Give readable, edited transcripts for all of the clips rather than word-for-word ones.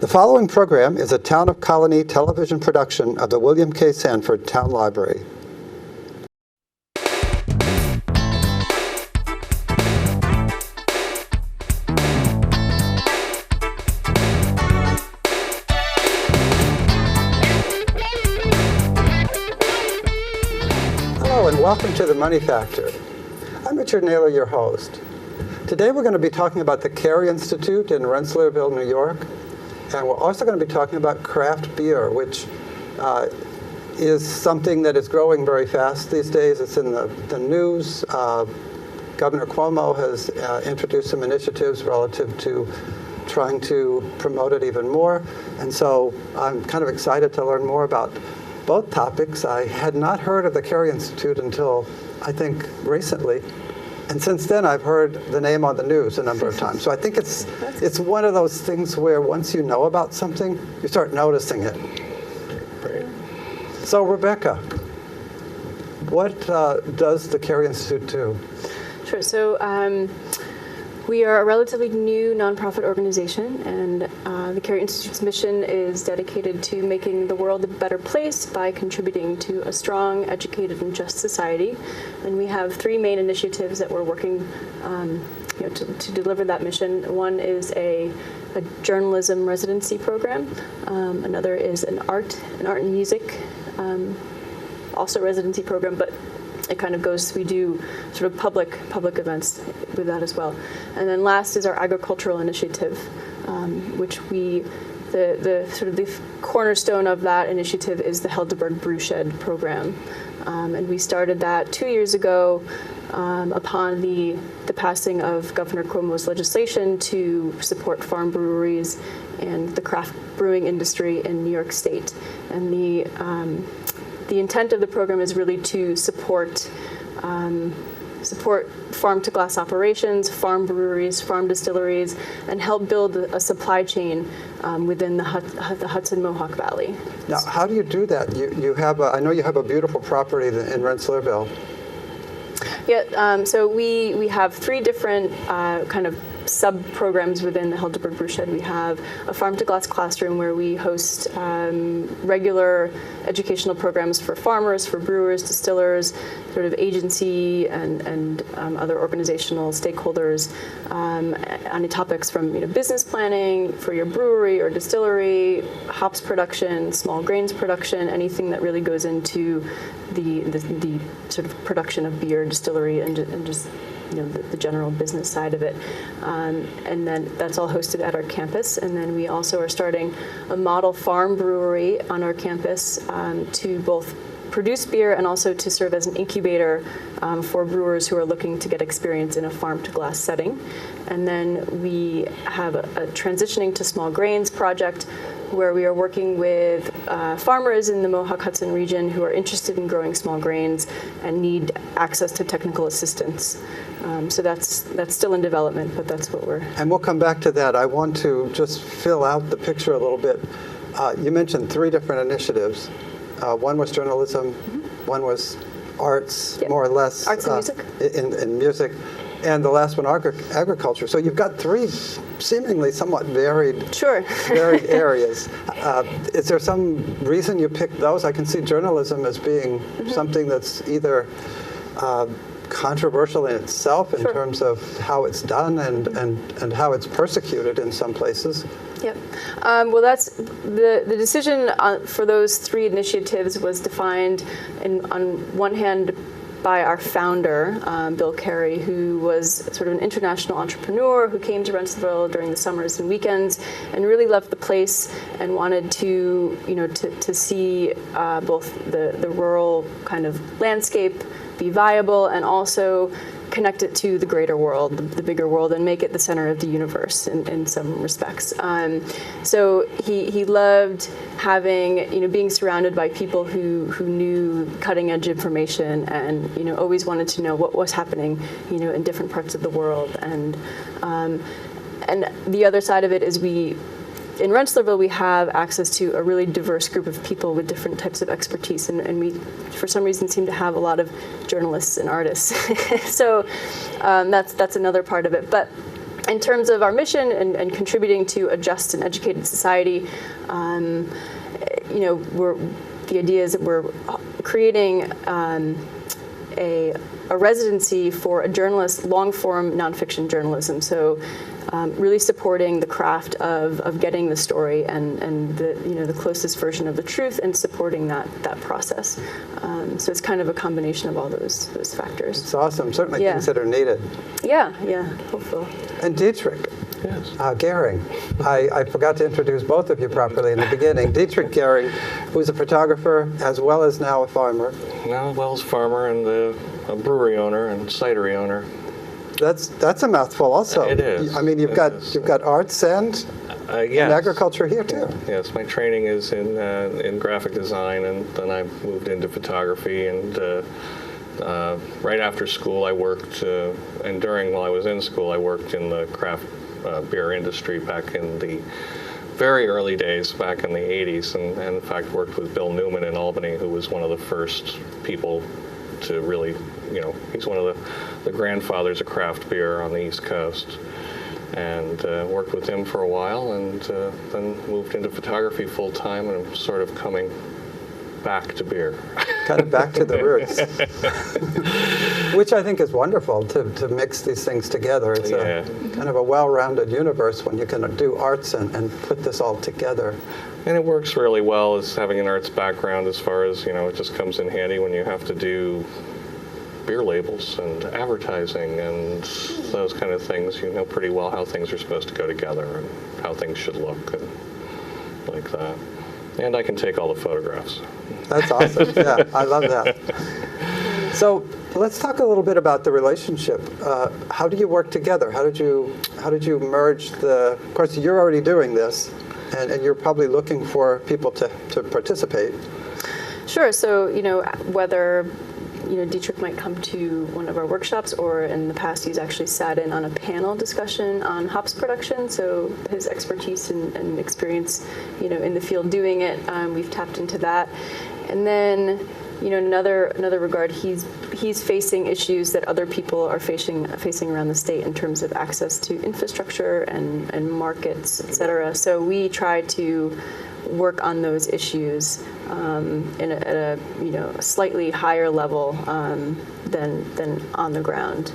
The following program is a Town of Colonie television production of the William K. Sanford Town Library. Hello and welcome to The Money Factor. I'm Richard Naylor, your host. Today we're going to be talking about the Carey Institute in Rensselaerville, New York. And we're also going to be talking about craft beer, which is something that is growing very fast these days. It's in the news. Governor Cuomo has introduced some initiatives relative to trying to promote it even more. And so I'm kind of excited to learn more about both topics. I had not heard of the Carey Institute until, I think, recently. And since then, I've heard the name on the news a number of times. So I think it's one of those things where once you know about something, you start noticing it. Great. So Rebecca, what does the Carey Institute do? Sure. So we are a relatively new nonprofit organization, and the Carey Institute's mission is dedicated to making the world a better place by contributing to a strong, educated, and just society. And we have three main initiatives that we're working to deliver that mission. One is a journalism residency program. Another is an art and music, also residency program, but it kind of goes, we do sort of public events with that as well. And then last is our agricultural initiative, which the sort of the cornerstone of that initiative is the Helderberg Brewshed program. And we started that 2 years ago upon the passing of Governor Cuomo's legislation to support farm breweries and the craft brewing industry in New York State. And the intent of the program is really to support farm-to-glass operations, farm breweries, farm distilleries, and help build a supply chain within the Hudson Mohawk Valley. Now, how do you do that? You have I know you have a beautiful property in Rensselaerville. Yeah, so we have three different kind of sub-programs within the Helderberg Brewshed. We have a farm-to-glass classroom where we host regular educational programs for farmers, for brewers, distillers, sort of agency and other organizational stakeholders on topics from business planning for your brewery or distillery, hops production, small grains production, anything that really goes into the sort of production of beer, distillery, and just the general business side of it. And then that's all hosted at our campus. And then we also are starting a model farm brewery on our campus to both produce beer and also to serve as an incubator for brewers who are looking to get experience in a farm-to-glass setting. And then we have a transitioning to small grains project where we are working with farmers in the Mohawk-Hudson region who are interested in growing small grains and need access to technical assistance. So that's still in development, but that's what we're... And we'll come back to that. I want to just fill out the picture a little bit. You mentioned three different initiatives. One was journalism, one was arts, more or less. Arts and music. In music. And the last one, agriculture. So you've got three seemingly somewhat varied areas. Is there some reason you picked those? I can see journalism as being something that's either controversial in itself in terms of how it's done and how it's persecuted in some places. Yep. Well, that's the decision for those three initiatives was defined on one hand by our founder, Bill Carey, who was sort of an international entrepreneur who came to Rensselaerville during the summers and weekends and really loved the place and wanted to see both the rural kind of landscape be viable and also connect it to the greater world, the bigger world, and make it the center of the universe in some respects. So he loved having, being surrounded by people who knew cutting edge information and, always wanted to know what was happening, in different parts of the world. And the other side of it is in Rensselaerville, we have access to a really diverse group of people with different types of expertise, and we, for some reason, seem to have a lot of journalists and artists. So that's another part of it. But In terms of our mission and contributing to a just and educated society, the idea is that we're creating a residency for a journalist, long-form nonfiction journalism. So really supporting the craft of getting the story and the closest version of the truth, and supporting that process. So it's kind of a combination of all those factors. It's awesome. Certainly things that are needed. Yeah, hopefully. And Dietrich. Yes. Gehring. I forgot to introduce both of you properly in the beginning. Dietrich Gehring, who's a photographer as well as now a farmer. Now, Wells farmer and a brewery owner and cidery owner. That's a mouthful also. It is. I mean, you've got arts and agriculture here too. Yes, my training is in graphic design, and then I moved into photography. And right after school, I worked, and while I was in school, I worked in the craft beer industry back in the very early days, back in the 80s, and in fact worked with Bill Newman in Albany, who was one of the first people to really, he's one of the grandfathers of craft beer on the East Coast. And worked with him for a while, and then moved into photography full time, and I'm sort of coming back to beer. Kind of back to the roots. Which I think is wonderful, to mix these things together. It's a kind of a well-rounded universe when you can do arts and put this all together. And it works really well as having an arts background, as far as, it just comes in handy when you have to do beer labels and advertising and those kind of things. You know pretty well how things are supposed to go together and how things should look and like that. And I can take all the photographs. That's awesome. Yeah, I love that. So let's talk a little bit about the relationship. How do you work together? How did you merge Of course, you're already doing this, and you're probably looking for people to participate. Sure. So whether Dietrich might come to one of our workshops, or in the past he's actually sat in on a panel discussion on hops production. So his expertise and experience, in the field doing it, we've tapped into that. And then, in another regard, he's facing issues that other people are facing around the state in terms of access to infrastructure and markets, et cetera. So we try to work on those issues at a slightly higher level than on the ground.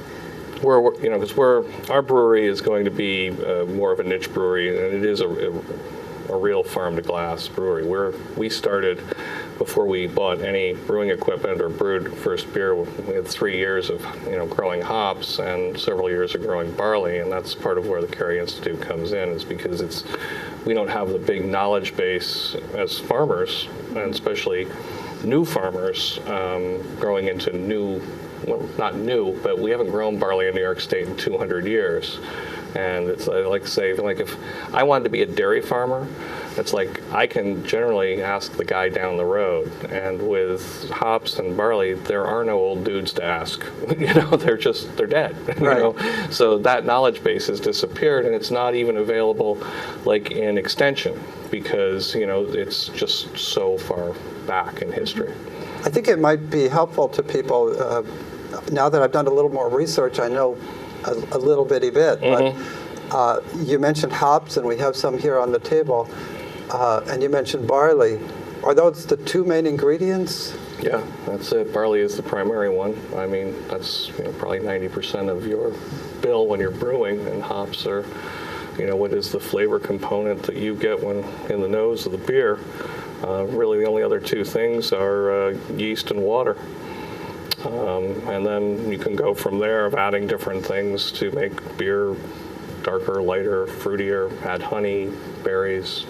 Because our brewery is going to be more of a niche brewery, and it is a real farm to glass brewery. We started before we bought any brewing equipment or brewed first beer. We had 3 years of growing hops and several years of growing barley, and that's part of where the Carey Institute comes in, is because we don't have the big knowledge base as farmers, and especially new farmers growing into not new, but we haven't grown barley in New York State in 200 years. And it's like if I wanted to be a dairy farmer, it's like I can generally ask the guy down the road. And with hops and barley, there are no old dudes to ask. They're dead. Right. So that knowledge base has disappeared, and it's not even available like in extension, because it's just so far back in history. I think it might be helpful to people. Now that I've done a little more research, I know a little bitty bit, but you mentioned hops, and we have some here on the table, and you mentioned barley. Are those the two main ingredients? Yeah, that's it. Barley is the primary one. I mean, that's probably 90% of your bill when you're brewing, and hops are, what is the flavor component that you get when in the nose of the beer. Really, the only other two things are yeast and water. And then you can go from there of adding different things to make beer darker, lighter, fruitier, add honey, berries.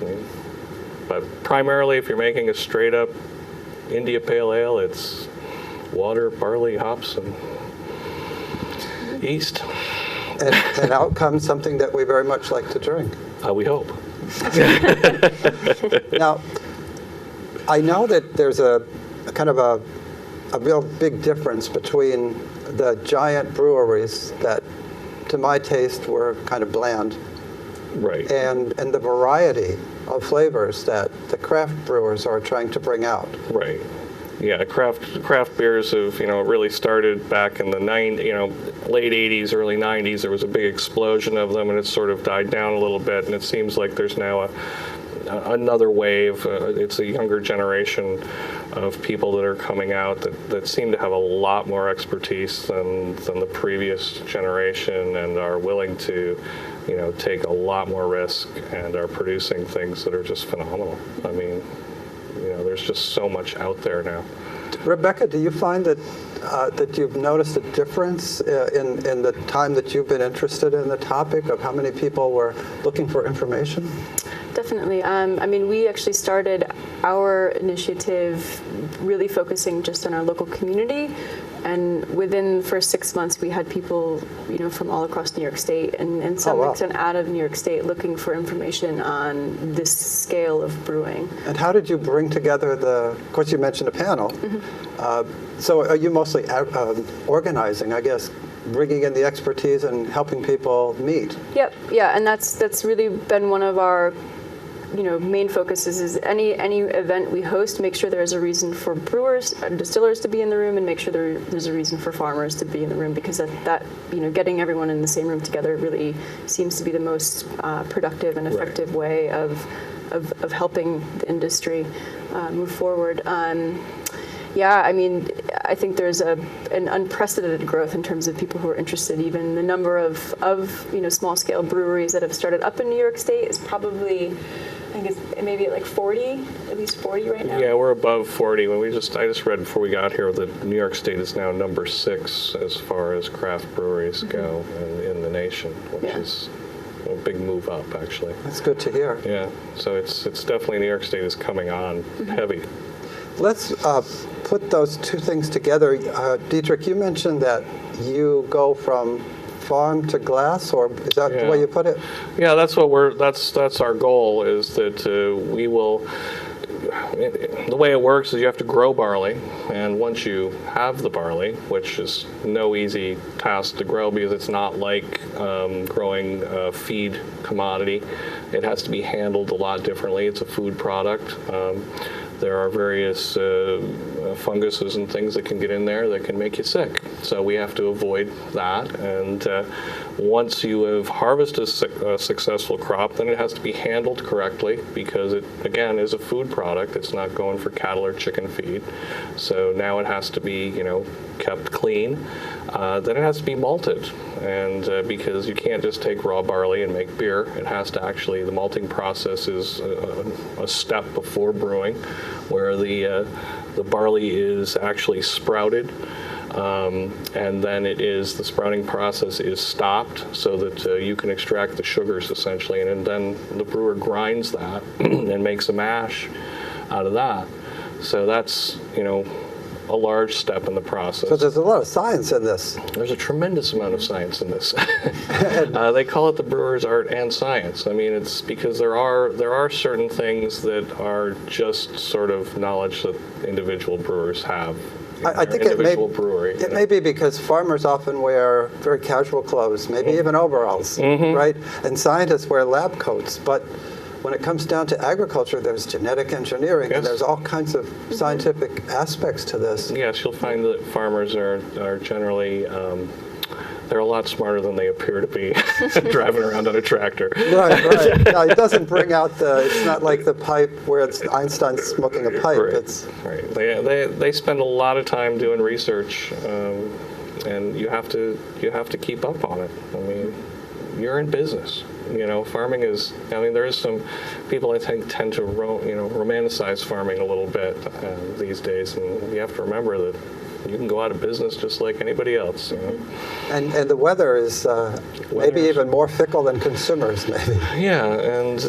But primarily, if you're making a straight up India Pale Ale, it's water, barley, hops, and yeast. And out comes something that we very much like to drink. We hope. Now, I know that there's a kind of a real big difference between the giant breweries that, to my taste, were kind of bland, right, and the variety of flavors that the craft brewers are trying to bring out. Right. Yeah, craft beers have, really started back in the late 80s, early 90s. There was a big explosion of them, and it's sort of died down a little bit, and it seems like there's now another wave. It's a younger generation of people that are coming out that seem to have a lot more expertise than the previous generation, and are willing to, take a lot more risk, and are producing things that are just phenomenal. I mean, there's just so much out there now. Rebecca, do you find that you've noticed a difference in the time that you've been interested in the topic of how many people were looking for information? Definitely. We actually started our initiative really focusing just on our local community, and within the first 6 months, we had people, from all across New York State and some extent out of New York State looking for information on this scale of brewing. And how did you bring together of course you mentioned a panel, so are you mostly organizing, I guess, bringing in the expertise and helping people meet? Yep, yeah, and that's really been one of our main focuses is any event we host, make sure there's a reason for brewers and distillers to be in the room, and make sure there's a reason for farmers to be in the room, because that getting everyone in the same room together really seems to be the most productive and effective way of helping the industry move forward. I think there's an unprecedented growth in terms of people who are interested. Even the number of small-scale breweries that have started up in New York State is probably, I think it's maybe at least 40 right now. Yeah, we're above 40. I just read before we got here that New York State is now number 6 as far as craft breweries go in the nation, which is a big move up, actually. That's good to hear. Yeah, so it's definitely New York State is coming on heavy. Let's put those two things together. Dietrich, you mentioned that you go from farm to glass, or is that the way you put it? Yeah, that's our goal, is that we will. The way it works is you have to grow barley, and once you have the barley, which is no easy task to grow because it's not like growing a feed commodity. It has to be handled a lot differently. It's a food product. There are various funguses and things that can get in there that can make you sick. So we have to avoid that. And once you have harvested a successful crop, then it has to be handled correctly, because it, again, is a food product. It's not going for cattle or chicken feed. So now it has to be, kept clean. Then it has to be malted. And because you can't just take raw barley and make beer, it has to actually, the malting process is a step before brewing, where the barley is actually sprouted, and then the sprouting process is stopped so that you can extract the sugars, essentially, and then the brewer grinds that and makes a mash out of that. So that's, a large step in the process. So there's a lot of science in this. There's a tremendous amount of science in this. They call it the brewer's art and science. It's because there are certain things that are just sort of knowledge that individual brewers have. I think it may be because farmers often wear very casual clothes, maybe even overalls, right? And scientists wear lab coats, but when it comes down to agriculture, there's genetic engineering, and there's all kinds of scientific aspects to this. Yes, you'll find that farmers are generally, they're a lot smarter than they appear to be driving around on a tractor. Right. Yeah, it doesn't bring out it's not like the pipe where it's Einstein smoking a pipe. Right. They spend a lot of time doing research, and you have to keep up on it. You're in business. Farming is, there is some people I think tend to romanticize farming a little bit these days, and you have to remember that you can go out of business just like anybody else. And the weather is maybe even more fickle than consumers, maybe. Yeah, and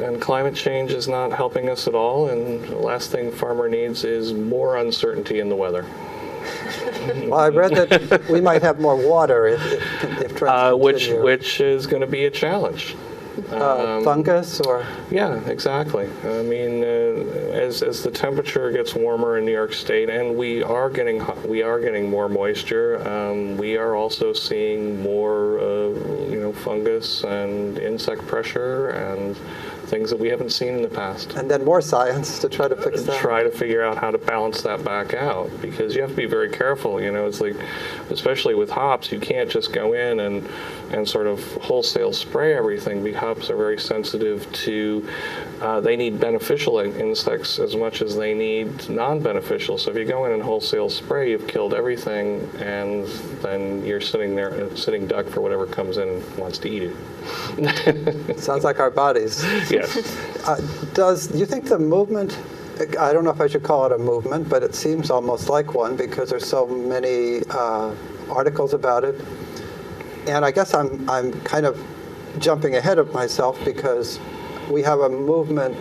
and climate change is not helping us at all, and the last thing farmer needs is more uncertainty in the weather. Well, I read that we might have more water if trends continue. Which is going to be a challenge. Fungus or? Yeah, exactly. As the temperature gets warmer in New York State, and we are getting more moisture, we are also seeing more fungus and insect pressure and things that we haven't seen in the past. And then more science to try to fix that. Try to figure out how to balance that back out, because you have to be very careful. It's like, especially with hops, you can't just go in and sort of wholesale spray everything. The hops are very sensitive to, they need beneficial insects as much as they need non-beneficial. So if you go in and wholesale spray, you've killed everything, and then you're sitting there, sitting duck for whatever comes in and wants to eat it. Sounds like our bodies. Yes. Do you think the movement, I don't know if I should call it a movement, but it seems almost like one because there's so many articles about it. And I guess I'm kind of jumping ahead of myself because we have a movement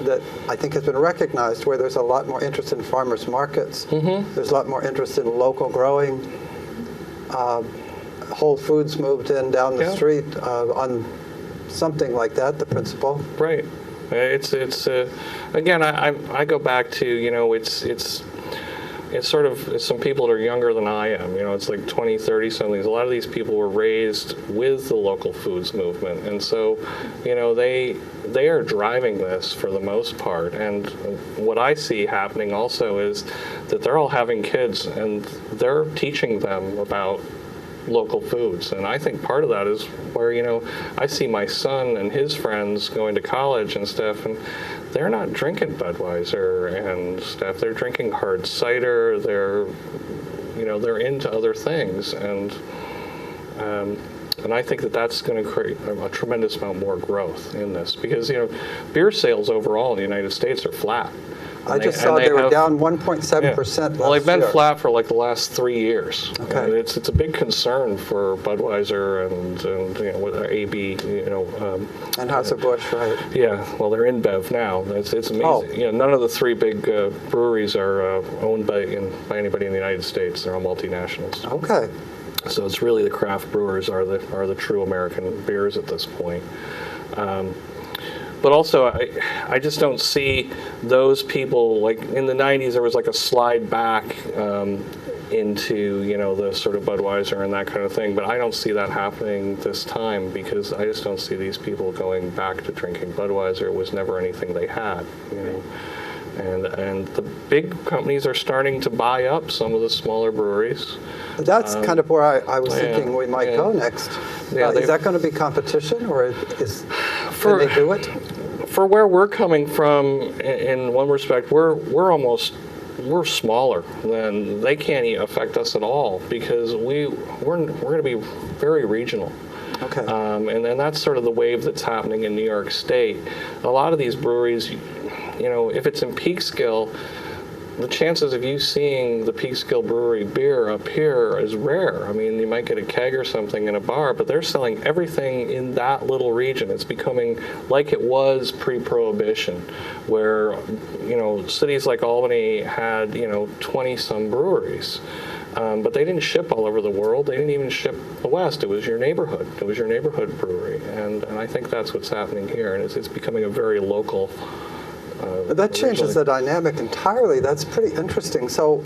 that I think has been recognized where there's a lot more interest in farmers markets. Mm-hmm. There's a lot more interest in local growing. Whole Foods moved in down the street on something like that, the principle. Right. It's again, I go back to, it's sort of, it's some people that are younger than I am. It's like 20, 30 somethings. A lot of these people were raised with the local foods movement. And so, they are driving this for the most part. And what I see happening also is that they're all having kids and they're teaching them about local foods. And I think part of that is where, I see my son and his friends going to college and stuff, and they're not drinking Budweiser and stuff. They're drinking hard cider. They're into other things. And I think that that's going to create a tremendous amount more growth in this because, beer sales overall in the United States are flat. I just saw they were down 1.7%. Well, they've been flat for like the last 3 years. Okay. And it's a big concern for Budweiser and with AB, and Anheuser-Busch, right? Yeah, well, they're in Bev now. It's amazing. Oh. None of the three big breweries are owned by anybody in the United States. They're all multinationals. Okay. So it's really the craft brewers are the true American beers at this point. But also, I just don't see those people, like in the 90s, there was like a slide back into, the sort of Budweiser and that kind of thing. But I don't see that happening this time because I just don't see these people going back to drinking Budweiser. It was never anything they had, And the big companies are starting to buy up some of the smaller breweries. That's kind of where I was thinking we might go next. Yeah, is that going to be competition, or can they do it? For where we're coming from, in one respect, we're smaller than they can't affect us at all because we're going to be very regional. Okay. And then that's sort of the wave that's happening in New York State. A lot of these breweries, if it's in Peekskill, the chances of you seeing the Peekskill Brewery beer up here is rare. I mean, you might get a keg or something in a bar, but they're selling everything in that little region. It's becoming like it was pre-Prohibition, where, cities like Albany had, 20-some breweries. But they didn't ship all over the world. They didn't even ship the West. It was your neighborhood. It was your neighborhood brewery. And I think that's what's happening here. And it's becoming a very local that changes the dynamic entirely. That's pretty interesting. So,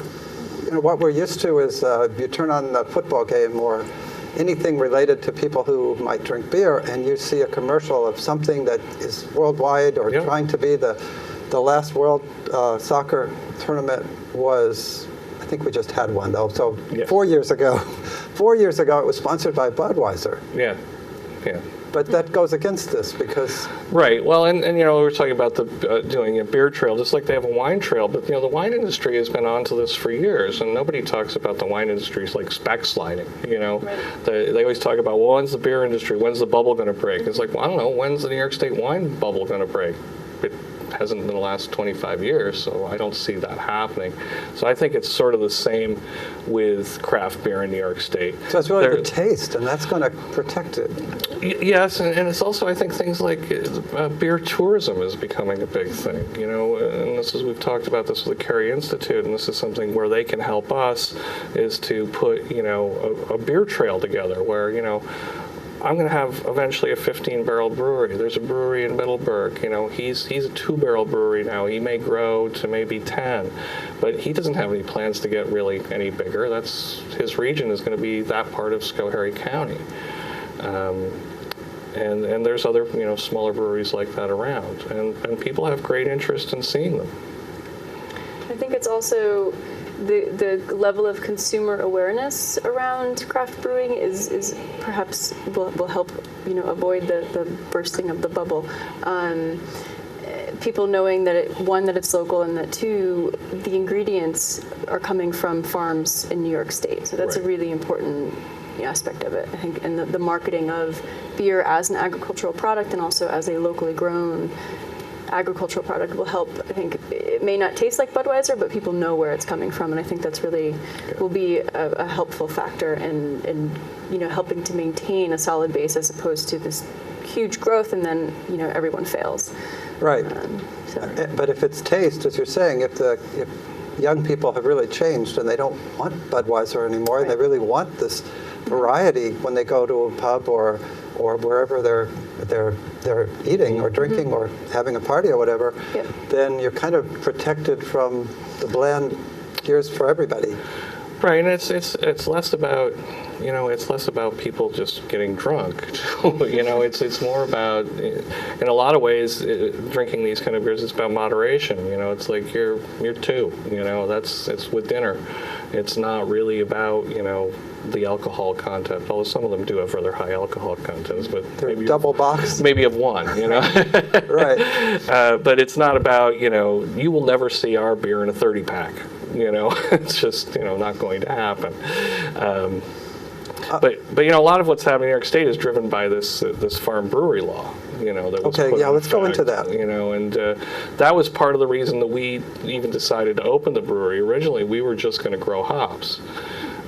what we're used to is you turn on the football game or anything related to people who might drink beer, and you see a commercial of something that is worldwide or trying to be the last World Soccer tournament was. I think we just had one though. So 4 years ago, it was sponsored by Budweiser. Yeah. But that goes against this because... Right. Well, and we were talking about doing a beer trail, just like they have a wine trail. But, the wine industry has been onto this for years, and nobody talks about the wine industry like backsliding, Right. They always talk about, well, when's the beer industry? When's the bubble going to break? It's like, well, I don't know. When's the New York State wine bubble going to break? It hasn't in the last 25 years, so I don't see that happening. So I think it's sort of the same with craft beer in New York State. So it's really the taste, and that's going to protect it. Yes, and it's also, I think, things like beer tourism is becoming a big thing, and we've talked about this with the Carey Institute, and this is something where they can help us, is to put, a beer trail together where, I'm going to have eventually a 15-barrel brewery. There's a brewery in Middleburg. He's a 2-barrel brewery now. He may grow to maybe 10, but he doesn't have any plans to get really any bigger. His region is going to be that part of Schoharie County. And there's other, smaller breweries like that around. And people have great interest in seeing them. I think it's also the level of consumer awareness around craft brewing is perhaps will help avoid the bursting of the bubble. People knowing that that it's local, and that two, the ingredients are coming from farms in New York State. So that's Right. a really important aspect of it, I think, and the marketing of beer as an agricultural product and also as a locally grown agricultural product will help. I think it may not taste like Budweiser, but people know where it's coming from, and I think that's really will be a helpful factor in helping to maintain a solid base as opposed to this huge growth and then everyone fails. Right. So. But if it's taste, as you're saying, if young people have really changed and they don't want Budweiser anymore, and they really want this variety when they go to a pub or wherever they're eating or drinking or having a party or whatever, Yep. then you're kind of protected from the bland. Here's for everybody. Right, and it's less about it's less about people just getting drunk. It's more about, in a lot of ways, drinking these kind of beers. It's about moderation. It's like you're two. It's with dinner. It's not really about the alcohol content. Although some of them do have rather high alcohol contents, but They're maybe double boxed. maybe of one. Right. But it's not about you will never see our beer in a 30-pack. It's just not going to happen. But a lot of what's happening in New York State is driven by this farm brewery law. That was Okay, put yeah, in let's go into effect, that. And that was part of the reason that we even decided to open the brewery. Originally, we were just going to grow hops,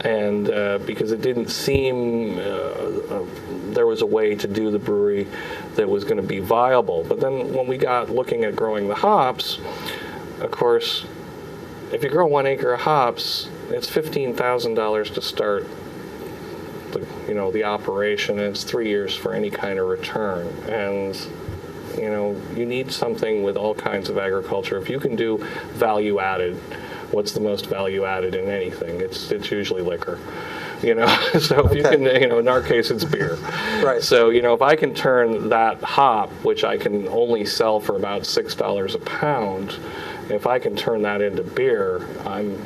and because it didn't seem there was a way to do the brewery that was going to be viable. But then when we got looking at growing the hops, of course, if you grow 1 acre of hops, it's $15,000 to start the operation, and it's 3 years for any kind of return. And you need something with all kinds of agriculture. If you can do value added, what's the most value added in anything? It's usually liquor. So if you can, in our case, it's beer. Right. So, if I can turn that hop, which I can only sell for about $6 a pound, if I can turn that into beer, I'm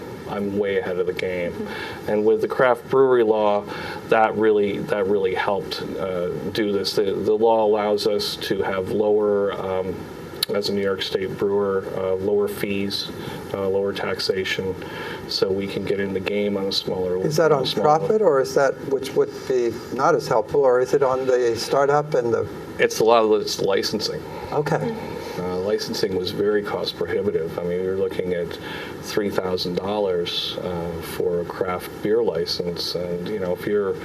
way ahead of the game. Mm-hmm. And with the craft brewery law, that really helped do this. The law allows us to have lower, as a New York State brewer, lower fees, lower taxation, so we can get in the game on a smaller level. Is that on profit, or is that, which would be not as helpful, or is it on the startup and the... It's a lot of it's licensing. Okay. Licensing was very cost prohibitive. I mean, we were looking at $3,000 for a craft beer license, and if you're a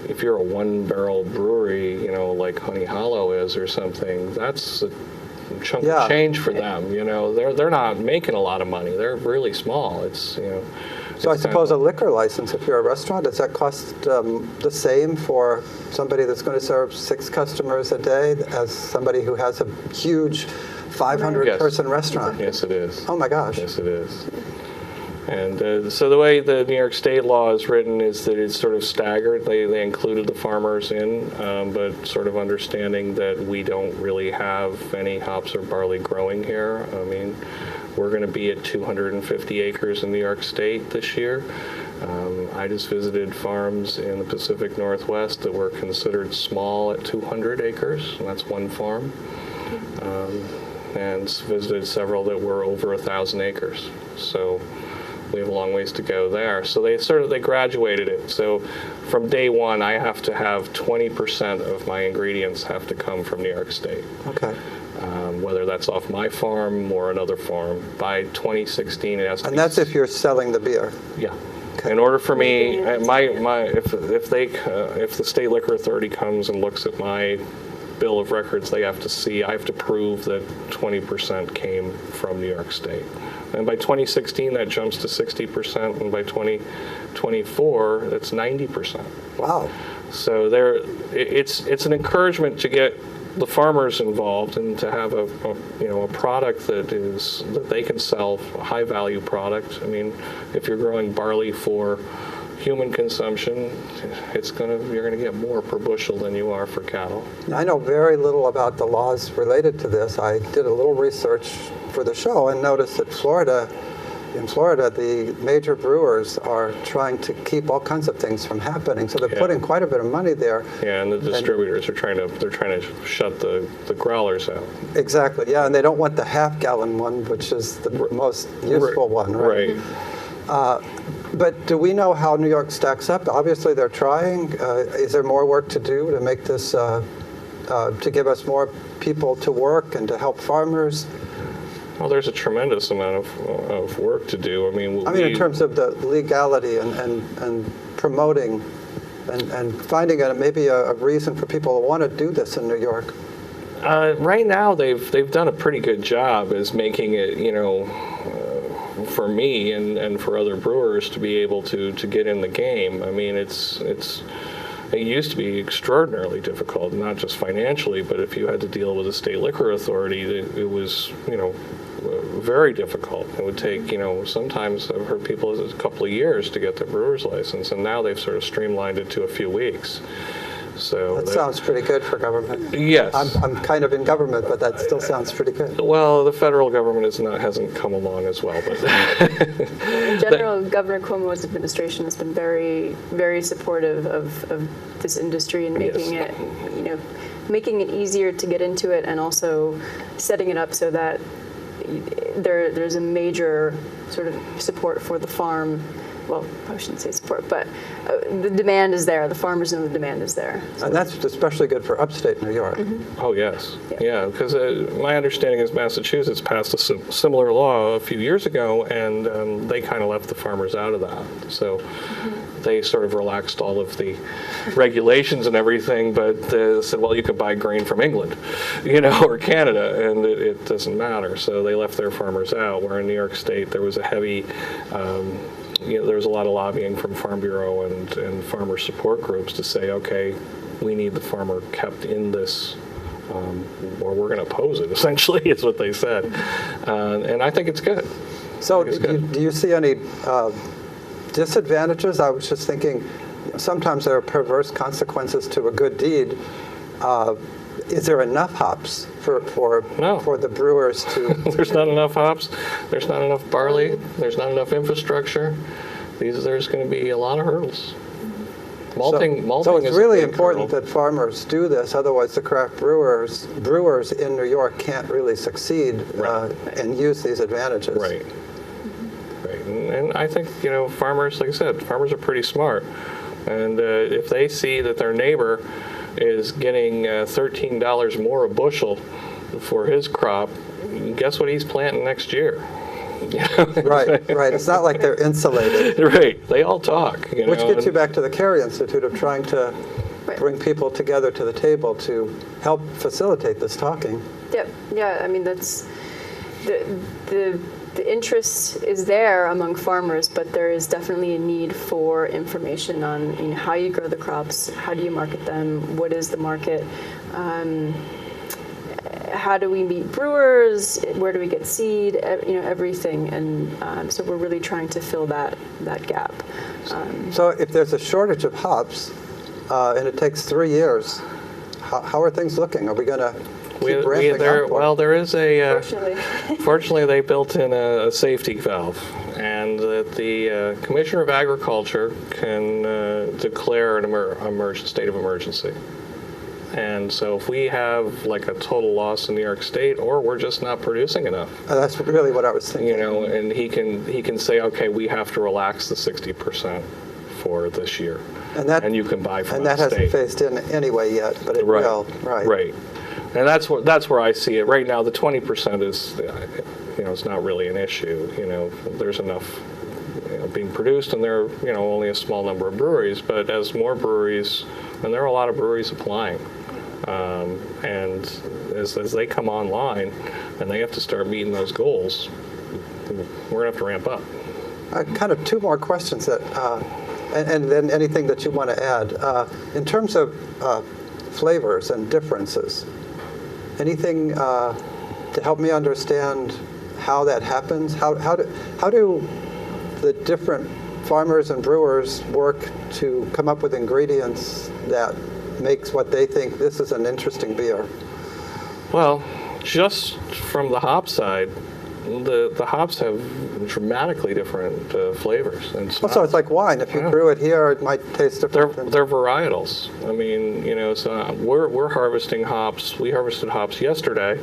1-barrel brewery, like Honey Hollow is or something, that's a chunk of change for them. They're not making a lot of money. They're really small. So I suppose a liquor license, if you're a restaurant, does that cost the same for somebody that's going to serve 6 customers a day as somebody who has a huge 500-person restaurant? Yes, it is. Oh my gosh. Yes, it is. And so the way the New York State law is written is that it's sort of staggered. They included the farmers in, but sort of understanding that we don't really have any hops or barley growing here. I mean, we're going to be at 250 acres in New York State this year. I just visited farms in the Pacific Northwest that were considered small at 200 acres, and that's one farm. And visited several that were over 1,000 acres. So we have a long ways to go there. So they graduated it. So from day one, I have to have 20% of my ingredients have to come from New York State. Okay. Whether that's off my farm or another farm. By 2016, it has to be... And that's if you're selling the beer? Yeah. Okay. In order for me, if the State Liquor Authority comes and looks at my bill of records, I have to prove that 20% came from New York State. And by 2016, that jumps to 60%, and by 2024, that's 90%. Wow. So it's an encouragement to get the farmers involved and to have a product that they can sell, a high value product. I mean, if you're growing barley for human consumption, you're gonna get more per bushel than you are for cattle. I know very little about the laws related to this. I did a little research for the show and noticed that in Florida, the major brewers are trying to keep all kinds of things from happening. So they're putting quite a bit of money there. Yeah, and the distributors are trying to shut the growlers out. Exactly. Yeah, and they don't want the half-gallon one, which is the most useful one, right? But do we know how New York stacks up? Obviously, they're trying. Is there more work to do to make this, to give us more people to work and to help farmers? Well, there's a tremendous amount of work to do. I mean, in terms of the legality and promoting and finding maybe a reason for people to want to do this in New York. Right now, they've done a pretty good job as making it, for me and for other brewers to be able to get in the game. I mean, it used to be extraordinarily difficult, not just financially, but if you had to deal with a state liquor authority, it was, very difficult. It would take, sometimes I've heard people a couple of years to get their brewer's license, and now they've sort of streamlined it to a few weeks. So that sounds pretty good for government. Yes. I'm kind of in government, but that still sounds pretty good. Well, the federal government hasn't come along as well. But in general, Governor Cuomo's administration has been very, very supportive of this industry and making it, making it easier to get into it, and also setting it up so that there's a major sort of support for the farm. Well, I shouldn't say support, but the demand is there. The farmers know the demand is there. So. And that's especially good for upstate New York. Mm-hmm. Oh, yes. Yeah, because my understanding is Massachusetts passed a similar law a few years ago, and they kind of left the farmers out of that. So they sort of relaxed all of the regulations and everything, but said, well, you could buy grain from England, or Canada, and it doesn't matter. So they left their farmers out, where in New York State there was a heavy... there was a lot of lobbying from Farm Bureau and farmer support groups to say, okay, we need the farmer kept in this, or we're going to oppose it, essentially, is what they said. And I think it's good. So do you see any disadvantages? I was just thinking, sometimes there are perverse consequences to a good deed. Is there enough hops for the brewers to... There's not enough hops. There's not enough barley. There's not enough infrastructure. There's going to be a lot of hurdles. Malting so it's is really a big important hurdle. that farmers do this. Otherwise, the craft brewers in New York can't really succeed and use these advantages. Right. Right. And I think, farmers, like I said, farmers are pretty smart. And if they see that their neighbor is getting $13 more a bushel for his crop, guess what he's planting next year? Right. It's not like they're insulated. Right. They all talk. Which gets you back to the Carey Institute of trying to bring people together to the table to help facilitate this talking. Yep. Yeah. I mean, that's the interest is there among farmers, but there is definitely a need for information on how you grow the crops, how do you market them, what is the market, how do we meet brewers, where do we get seed, everything, and so we're really trying to fill that gap. So if there's a shortage of hops and it takes 3 years, how are things looking? Are we going to keep ramping up? Well, there is a... Fortunately. Fortunately, they built in a safety valve, and that the Commissioner of Agriculture can declare a state of emergency. And so if we have like a total loss in New York State, or we're just not producing enough. That's really what I was thinking. And he can say, okay, we have to relax the 60% for this year. And you can buy from and that hasn't phased in anyway yet, but it will. Right. And that's where I see it. Right now, the 20% is, it's not really an issue. There's enough being produced, and there are, only a small number of breweries. But as more breweries, and there are a lot of breweries applying, and as they come online, and they have to start meeting those goals, we're going to have to ramp up. Kind of two more questions that, and then anything that you want to add. In terms of flavors and differences, anything to help me understand how that happens? How do the different farmers and brewers work to come up with ingredients that makes what they think this is an interesting beer? Well, just from the hop side, the hops have dramatically different flavors and smells. So it's like wine. If you brew it here, it might taste different. They're varietals. I mean, so we're harvesting hops. We harvested hops yesterday,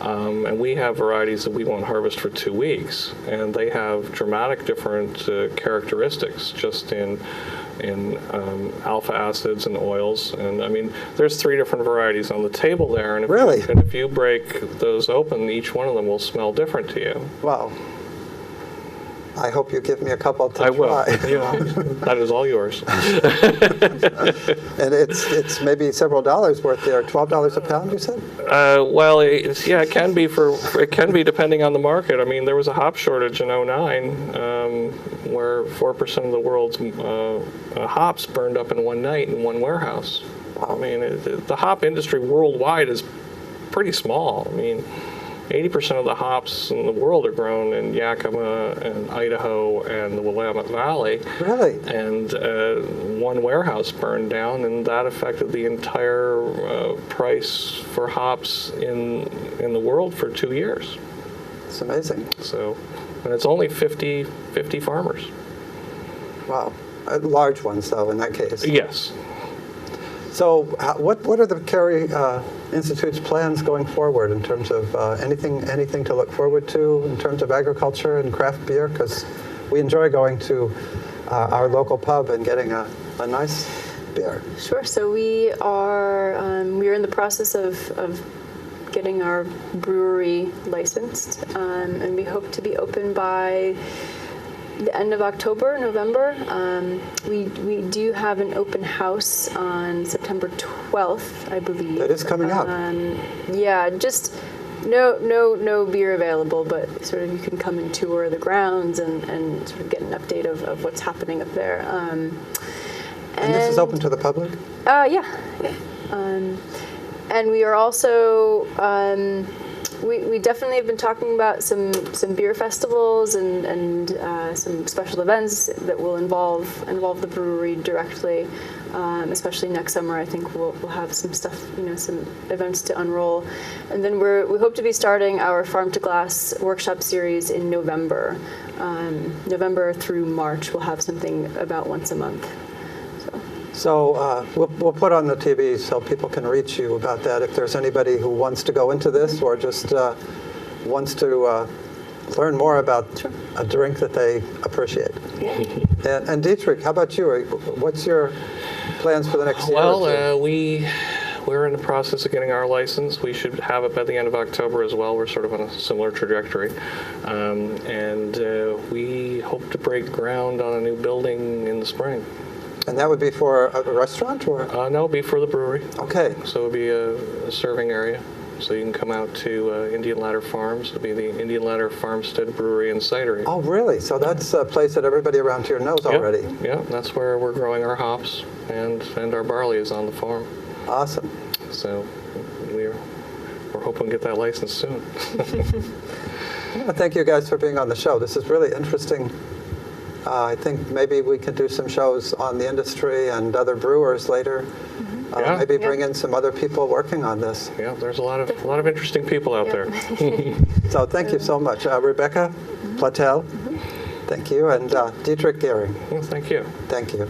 and we have varieties that we won't harvest for 2 weeks, and they have dramatic different characteristics just in alpha acids and oils. And I mean, there's 3 different varieties on the table there. And if you break those open, each one of them will smell different to you. Wow. I hope you give me a couple to try. I will. Yeah, that is all yours. And it's maybe several dollars worth there. $12 a pound, you said? Well, it can be it can be depending on the market. I mean, there was a hop shortage in '09 where 4% of the world's hops burned up in one night in one warehouse. Wow. I mean, the hop industry worldwide is pretty small. I mean, 80% of the hops in the world are grown in Yakima and Idaho and the Willamette Valley. Really? And one warehouse burned down, and that affected the entire price for hops in the world for 2 years. It's amazing. So, and it's only 50 farmers. Wow. Large ones, though, in that case. Yes. So what are the Carey Institute's plans going forward in terms of anything to look forward to in terms of agriculture and craft beer? Because we enjoy going to our local pub and getting a nice beer. Sure. So we're in the process of getting our brewery licensed, and we hope to be open by the end of October, November. We do have an open house on September 12th, I believe. It is coming up. Yeah, just no beer available, but sort of you can come and tour the grounds and sort of get an update of what's happening up there. And this is open to the public? Yeah. And we are also we definitely have been talking about some beer festivals and some special events that will involve the brewery directly. Especially next summer, I think we'll have some stuff, some events to unroll, and then we hope to be starting our Farm to Glass workshop series in November. November through March, we'll have something about once a month. So we'll put on the TV so people can reach you about that if there's anybody who wants to go into this or just wants to learn more about a drink that they appreciate. Yeah. And Dietrich, how about you? What's your plans for the next year? Well, we're in the process of getting our license. We should have it by the end of October as well. We're sort of on a similar trajectory. And we hope to break ground on a new building in the spring. And that would be for a restaurant, or? No, it'll be for the brewery. Okay. So it'll be a serving area. So you can come out to Indian Ladder Farms. It'll be the Indian Ladder Farmstead Brewery and Cidery. Oh, really? So that's a place that everybody around here knows already. Yeah, that's where we're growing our hops, and our barley is on the farm. Awesome. So we're hoping to get that license soon. I want to thank you guys for being on the show. This is really interesting. I think maybe we could do some shows on the industry and other brewers later. Mm-hmm. Maybe bring in some other people working on this. Yeah, there's a lot of interesting people out there. So thank you so much, Rebecca Platel. Thank you, and Dietrich Gehring. Well, thank you. Thank you.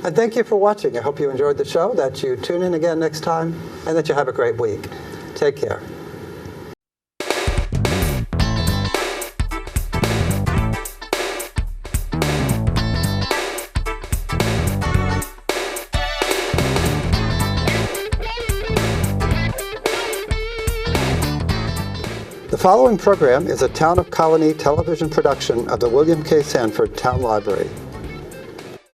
And thank you for watching. I hope you enjoyed the show, that you tune in again next time, and that you have a great week. Take care. The following program is a Town of Colonie television production of the William K. Sanford Town Library.